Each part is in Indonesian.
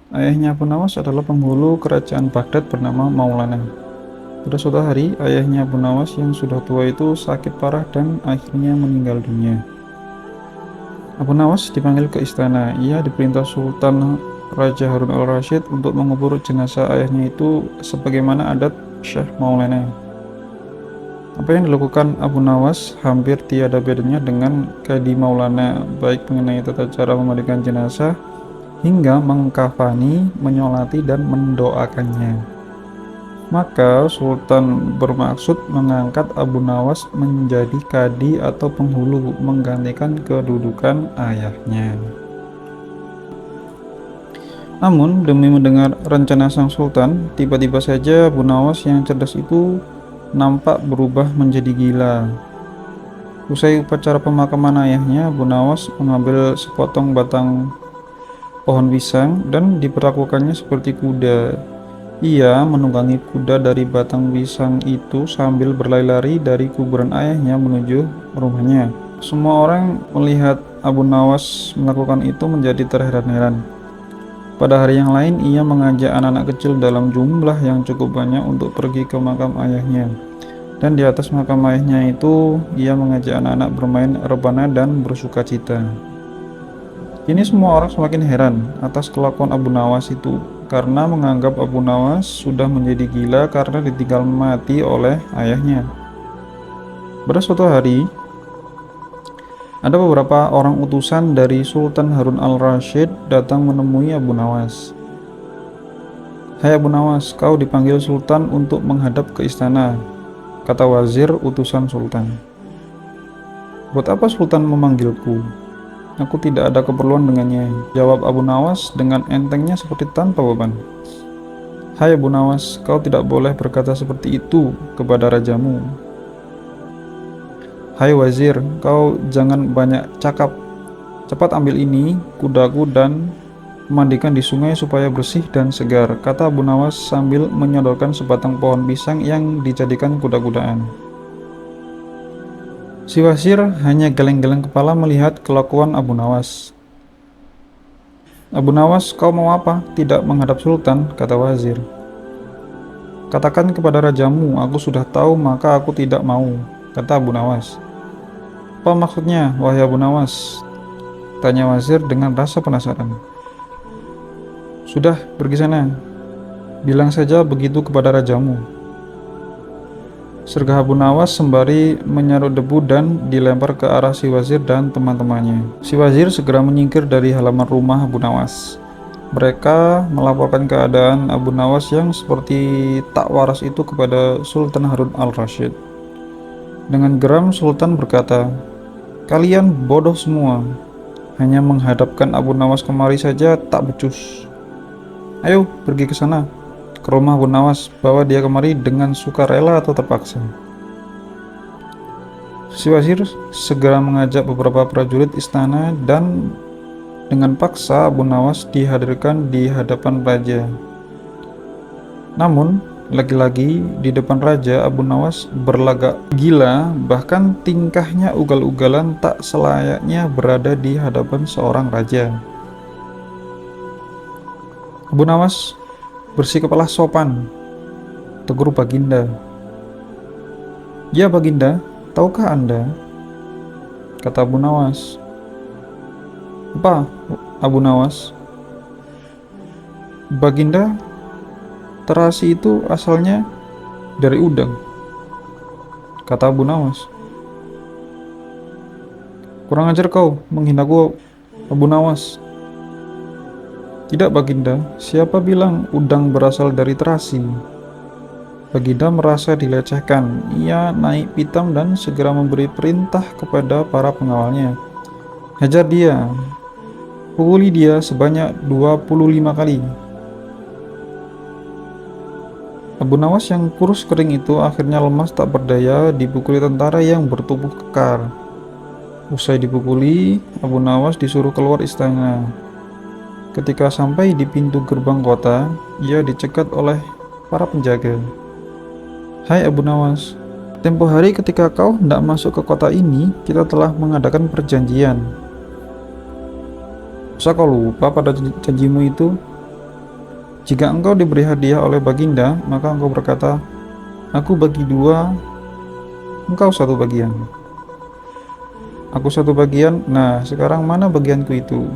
Ayahnya Abu Nawas adalah penghulu kerajaan Baghdad bernama Maulana. Pada suatu hari, ayahnya Abu Nawas yang sudah tua itu sakit parah dan akhirnya meninggal dunia. Abu Nawas dipanggil ke istana. Ia diperintah Sultan Raja Harun al-Rashid untuk mengubur jenazah ayahnya itu sebagaimana adat Syekh Maulana. Apa yang dilakukan Abu Nawas hampir tiada bedanya dengan Kadi Maulana, baik mengenai tata cara memandikan jenazah hingga mengkafani, menyolati, dan mendoakannya. Maka Sultan bermaksud mengangkat Abu Nawas menjadi kadi atau penghulu, menggantikan kedudukan ayahnya. Namun, demi mendengar rencana sang sultan, tiba-tiba saja Abu Nawas yang cerdas itu nampak berubah menjadi gila. Usai upacara pemakaman ayahnya, Abu Nawas mengambil sepotong batang pohon pisang dan diperlakukannya seperti kuda. Ia menunggangi kuda dari batang pisang itu sambil berlari-lari dari kuburan ayahnya menuju rumahnya. Semua orang melihat Abu Nawas melakukan itu menjadi terheran-heran. Pada hari yang lain, ia mengajak anak-anak kecil dalam jumlah yang cukup banyak untuk pergi ke makam ayahnya. Dan di atas makam ayahnya itu, ia mengajak anak-anak bermain rebana dan bersukacita. Kini semua orang semakin heran atas kelakuan Abu Nawas itu, karena menganggap Abu Nawas sudah menjadi gila karena ditinggal mati oleh ayahnya. Pada suatu hari, ada beberapa orang utusan dari Sultan Harun al-Rashid datang menemui Abu Nawas. "Hai Abu Nawas, kau dipanggil Sultan untuk menghadap ke istana," kata wazir utusan Sultan. "Buat apa Sultan memanggilku? Aku tidak ada keperluan dengannya," jawab Abu Nawas dengan entengnya seperti tanpa beban. "Hai Abu Nawas, kau tidak boleh berkata seperti itu kepada rajamu." "Hai wazir, kau jangan banyak cakap. Cepat ambil ini, kudaku, dan mandikan di sungai supaya bersih dan segar," kata Abu Nawas sambil menyodorkan sebatang pohon pisang yang dijadikan kuda-kudaan. Si wazir hanya geleng-geleng kepala melihat kelakuan Abu Nawas. "Abu Nawas, kau mau apa? Tidak menghadap sultan," kata wazir. "Katakan kepada rajamu, aku sudah tahu maka aku tidak mau," kata Abu Nawas. "Apa maksudnya, wahai Abu Nawas?" tanya wazir dengan rasa penasaran. "Sudah, pergi sana. Bilang saja begitu kepada rajamu," sergah Abu Nawas sembari menyarut debu dan dilempar ke arah si wazir dan teman-temannya. Si wazir segera menyingkir dari halaman rumah Abu Nawas. Mereka melaporkan keadaan Abu Nawas yang seperti tak waras itu kepada Sultan Harun al-Rashid. Dengan geram Sultan berkata, "Kalian bodoh semua. Hanya menghadapkan Abu Nawas kemari saja tak becus. Ayo pergi ke sana, ke rumah Abu Nawas, bawa dia kemari dengan sukarela atau terpaksa." Si wazir segera mengajak beberapa prajurit istana dan dengan paksa Abu Nawas dihadirkan di hadapan raja. Namun, lagi-lagi di depan raja, Abu Nawas berlagak gila, bahkan tingkahnya ugal-ugalan tak selayaknya berada di hadapan seorang raja. "Abu Nawas, bersikepalah sopan," tegur Baginda. "Ya Baginda, tahukah Anda?" kata Abu Nawas. "Apa, Abu Nawas?" "Baginda, terasi itu asalnya dari udang," kata Abu Nawas. "Kurang ajar kau menghinaku, Abu Nawas." "Tidak Baginda, siapa bilang udang berasal dari terasi?" Baginda merasa dilecehkan. Ia naik pitam dan segera memberi perintah kepada para pengawalnya. "Hajar dia, pukuli dia sebanyak 25 kali." Abu Nawas yang kurus kering itu akhirnya lemas tak berdaya dipukuli tentara yang bertubuh kekar. Usai dipukuli, Abu Nawas disuruh keluar istana. Ketika sampai di pintu gerbang kota, ia dicegat oleh para penjaga. "Hai Abu Nawas, tempo hari ketika kau hendak masuk ke kota ini, kita telah mengadakan perjanjian. Masa kau lupa pada janjimu itu?" Jika engkau diberi hadiah oleh Baginda, maka engkau berkata, aku bagi dua, engkau satu bagian. Aku satu bagian, nah sekarang mana bagianku itu?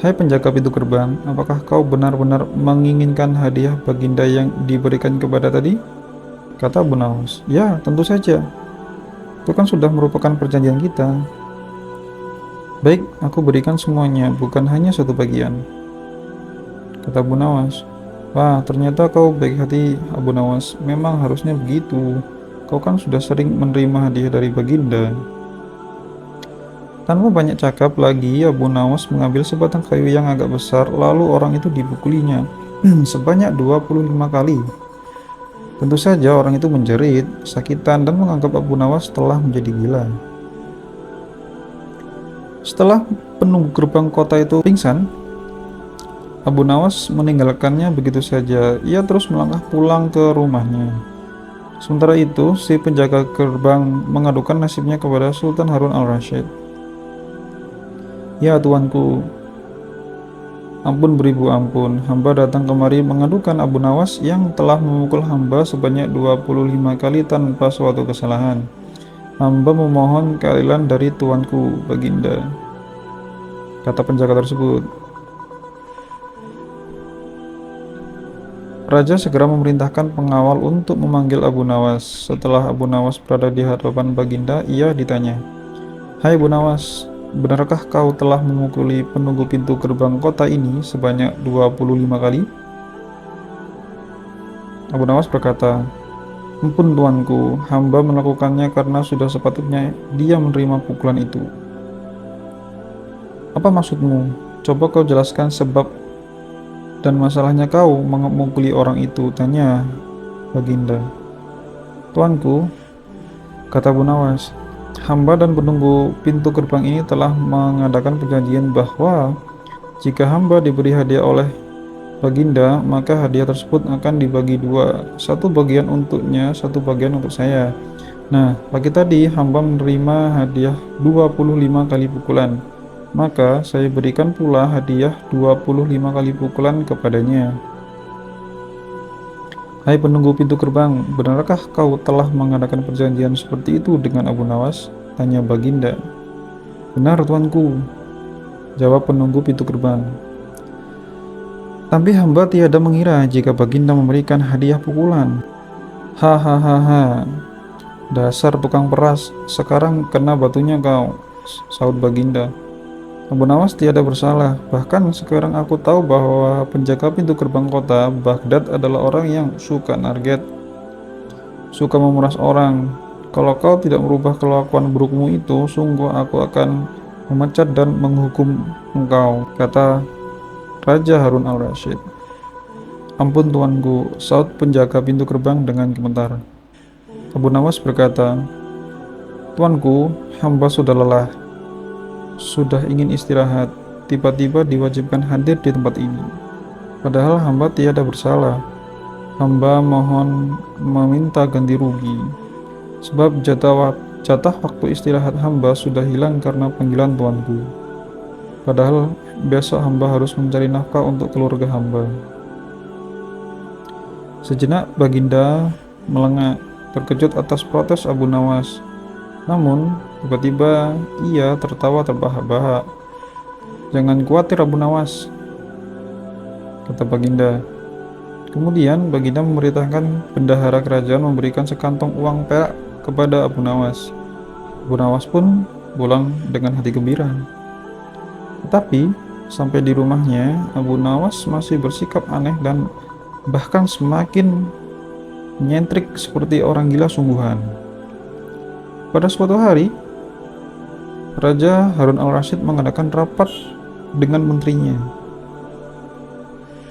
Hai penjaga pintu gerbang, apakah kau benar-benar menginginkan hadiah Baginda yang diberikan kepada tadi? Kata Abu Nawas, ya tentu saja, itu kan sudah merupakan perjanjian kita. Baik, aku berikan semuanya, bukan hanya satu bagian. Kata Abu Nawas, wah ternyata kau baik hati Abu Nawas, memang harusnya begitu. Kau kan sudah sering menerima hadiah dari Baginda. Tanpa banyak cakap lagi, Abu Nawas mengambil sebatang kayu yang agak besar, lalu orang itu dipukulinya sebanyak 25 kali. Tentu saja orang itu menjerit, kesakitan, dan menganggap Abu Nawas telah menjadi gila. Setelah penunggu gerbang kota itu pingsan, Abu Nawas meninggalkannya begitu saja. Ia terus melangkah pulang ke rumahnya. Sementara itu, si penjaga gerbang mengadukan nasibnya kepada Sultan Harun al-Rasyid. Ya tuanku, ampun beribu ampun, hamba datang kemari mengadukan Abu Nawas yang telah memukul hamba sebanyak 25 kali tanpa suatu kesalahan. Hamba memohon keadilan dari tuanku, Baginda, kata penjaga tersebut. Raja segera memerintahkan pengawal untuk memanggil Abu Nawas. Setelah Abu Nawas berada di hadapan Baginda, ia ditanya, hai Abu Nawas, benarkah kau telah memukuli penunggu pintu gerbang kota ini sebanyak 25 kali? Abu Nawas berkata, ampun tuanku, hamba melakukannya karena sudah sepatutnya dia menerima pukulan itu. Apa maksudmu? Coba kau jelaskan sebab dan masalahnya kau memukuli orang itu, tanya Baginda. Tuanku, kata Abu Nawas, hamba dan penunggu pintu gerbang ini telah mengadakan perjanjian bahwa jika hamba diberi hadiah oleh Baginda, maka hadiah tersebut akan dibagi dua, satu bagian untuknya, satu bagian untuk saya. Nah, pagi tadi hamba menerima hadiah 25 kali pukulan, maka saya berikan pula hadiah 25 kali pukulan kepadanya. Hai penunggu pintu gerbang, benarkah kau telah mengadakan perjanjian seperti itu dengan Abu Nawas? Tanya Baginda. Benar tuanku, jawab penunggu pintu gerbang. Tapi hamba tiada mengira jika Baginda memberikan hadiah pukulan. Hahaha, dasar tukang peras, sekarang kena batunya kau, sahut Baginda. Abu Nawas tiada bersalah, bahkan sekarang aku tahu bahwa penjaga pintu gerbang kota Baghdad adalah orang yang suka narget, suka memeras orang. Kalau kau tidak merubah kelakuan burukmu itu, sungguh aku akan memecat dan menghukum engkau, kata Raja Harun al-Rasyid. Ampun tuanku, sahut penjaga pintu gerbang dengan gemetar. Abu Nawas berkata, tuanku, hamba sudah lelah, sudah ingin istirahat, tiba-tiba diwajibkan hadir di tempat ini. Padahal hamba tiada bersalah. Hamba mohon meminta ganti rugi, sebab jatah waktu istirahat hamba sudah hilang karena panggilan tuanku. Padahal besok hamba harus mencari nafkah untuk keluarga hamba. Sejenak Baginda melengak, terkejut atas protes Abu Nawas. Namun, tiba-tiba ia tertawa terbahak-bahak. Jangan khawatir Abu Nawas, kata Baginda. Kemudian Baginda memerintahkan bendahara kerajaan memberikan sekantong uang perak kepada Abu Nawas. Abu Nawas pun pulang dengan hati gembira. Tetapi, sampai di rumahnya, Abu Nawas masih bersikap aneh dan bahkan semakin nyentrik seperti orang gila sungguhan. Pada suatu hari, Raja Harun al-Rasyid mengadakan rapat dengan menterinya.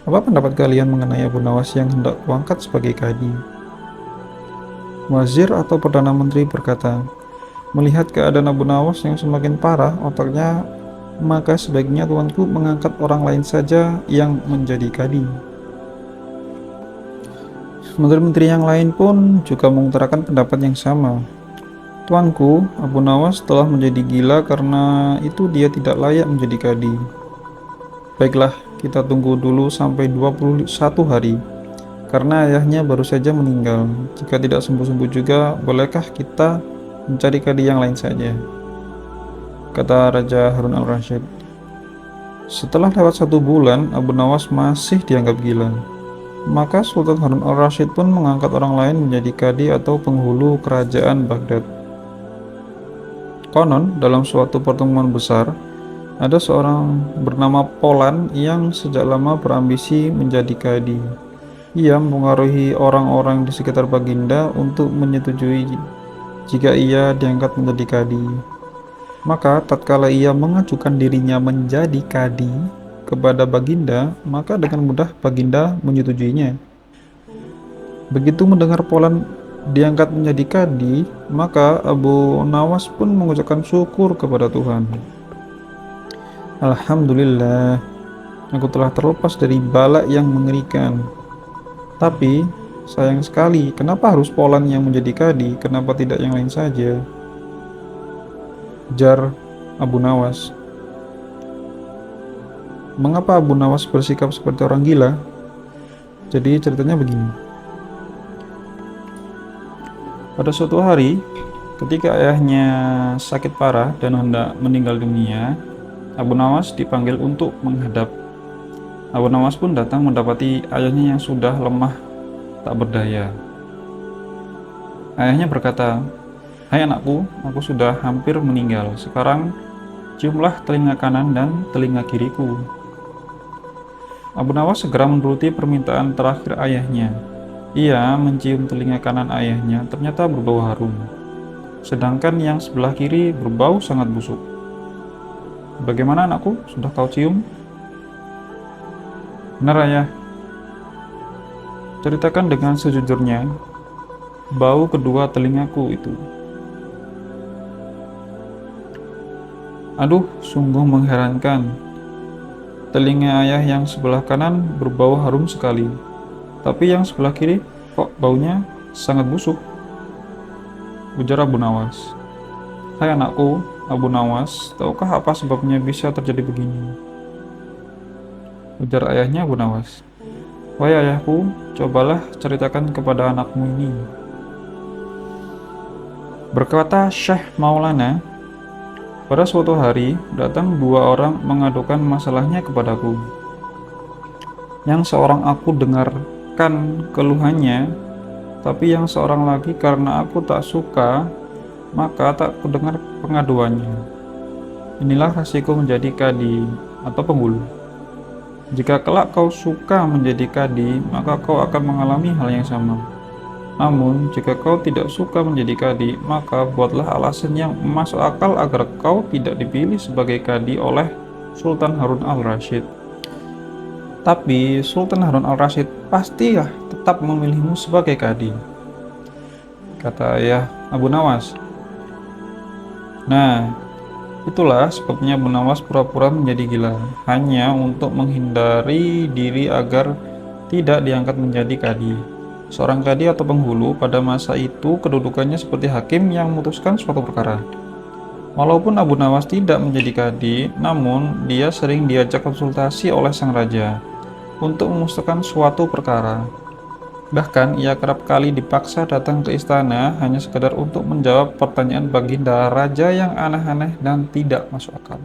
Apa pendapat kalian mengenai Abu Nawas yang hendak kuangkat sebagai kadi? Wazir atau Perdana Menteri berkata, melihat keadaan Abu Nawas yang semakin parah otaknya, maka sebaiknya tuanku mengangkat orang lain saja yang menjadi kadi. Menteri-menteri yang lain pun juga mengutarakan pendapat yang sama. Tuanku, Abu Nawas telah menjadi gila, karena itu dia tidak layak menjadi kadi. Baiklah, kita tunggu dulu sampai 21 hari, karena ayahnya baru saja meninggal. Jika tidak sembuh-sembuh juga, bolehkah kita mencari kadi yang lain saja?" Kata Raja Harun al-Rasyid. Setelah lewat 1 bulan, Abu Nawas masih dianggap gila. Maka Sultan Harun al-Rasyid pun mengangkat orang lain menjadi kadi atau penghulu kerajaan Baghdad. Konon, dalam suatu pertemuan besar, ada seorang bernama Polan yang sejak lama berambisi menjadi kadi. Ia mempengaruhi orang-orang di sekitar Baginda untuk menyetujui jika ia diangkat menjadi kadi. Maka tatkala ia mengajukan dirinya menjadi kadi kepada Baginda, maka dengan mudah Baginda menyetujuinya. Begitu mendengar Polan diangkat menjadi kadi, maka Abu Nawas pun mengucapkan syukur kepada Tuhan. "Alhamdulillah, aku telah terlepas dari bala yang mengerikan. Tapi sayang sekali, kenapa harus Polan yang menjadi kadi? Kenapa tidak yang lain saja?" Jar Abu Nawas. Mengapa Abu Nawas bersikap seperti orang gila? Jadi ceritanya begini. Pada suatu hari, ketika ayahnya sakit parah dan hendak meninggal dunia, Abu Nawas dipanggil untuk menghadap. Abu Nawas pun datang mendapati ayahnya yang sudah lemah tak berdaya. Ayahnya berkata, "Hai anakku, aku sudah hampir meninggal. Sekarang ciumlah telinga kanan dan telinga kiriku." Abu Nawas segera menuruti permintaan terakhir ayahnya. Ia mencium telinga kanan ayahnya, ternyata berbau harum. Sedangkan yang sebelah kiri berbau sangat busuk. "Bagaimana anakku, sudah kau cium?" "Benar ayah." "Ceritakan dengan sejujurnya, bau kedua telingaku itu." "Aduh, sungguh mengherankan. Telinga ayah yang sebelah kanan berbau harum sekali, tapi yang sebelah kiri kok baunya sangat busuk," ujar Abu Nawas. "Hai anakku, Abu Nawas, tahukah apa sebabnya bisa terjadi begini?" Ujar ayahnya Abu Nawas. "Wahai ayahku, cobalah ceritakan kepada anakmu ini." Berkata Syekh Maulana, "Pada suatu hari, datang 2 orang mengadukan masalahnya kepadaku. Yang seorang aku dengarkan keluhannya, tapi yang seorang lagi karena aku tak suka, maka tak kudengar pengaduannya. Inilah resiko menjadi kadi atau penghulu. Jika kelak kau suka menjadi kadi, maka kau akan mengalami hal yang sama. Namun, jika kau tidak suka menjadi kadi, maka buatlah alasan yang masuk akal agar kau tidak dipilih sebagai kadi oleh Sultan Harun al-Rasyid. Tapi Sultan Harun al-Rasyid pastilah tetap memilihmu sebagai kadi," kata ayah Abu Nawas. Nah, itulah sebabnya Abu Nawas pura-pura menjadi gila, hanya untuk menghindari diri agar tidak diangkat menjadi kadi. Seorang kadi atau penghulu pada masa itu kedudukannya seperti hakim yang memutuskan suatu perkara. Walaupun Abu Nawas tidak menjadi kadi, namun dia sering diajak konsultasi oleh sang raja untuk memutuskan suatu perkara. Bahkan ia kerap kali dipaksa datang ke istana hanya sekedar untuk menjawab pertanyaan baginda raja yang aneh-aneh dan tidak masuk akal.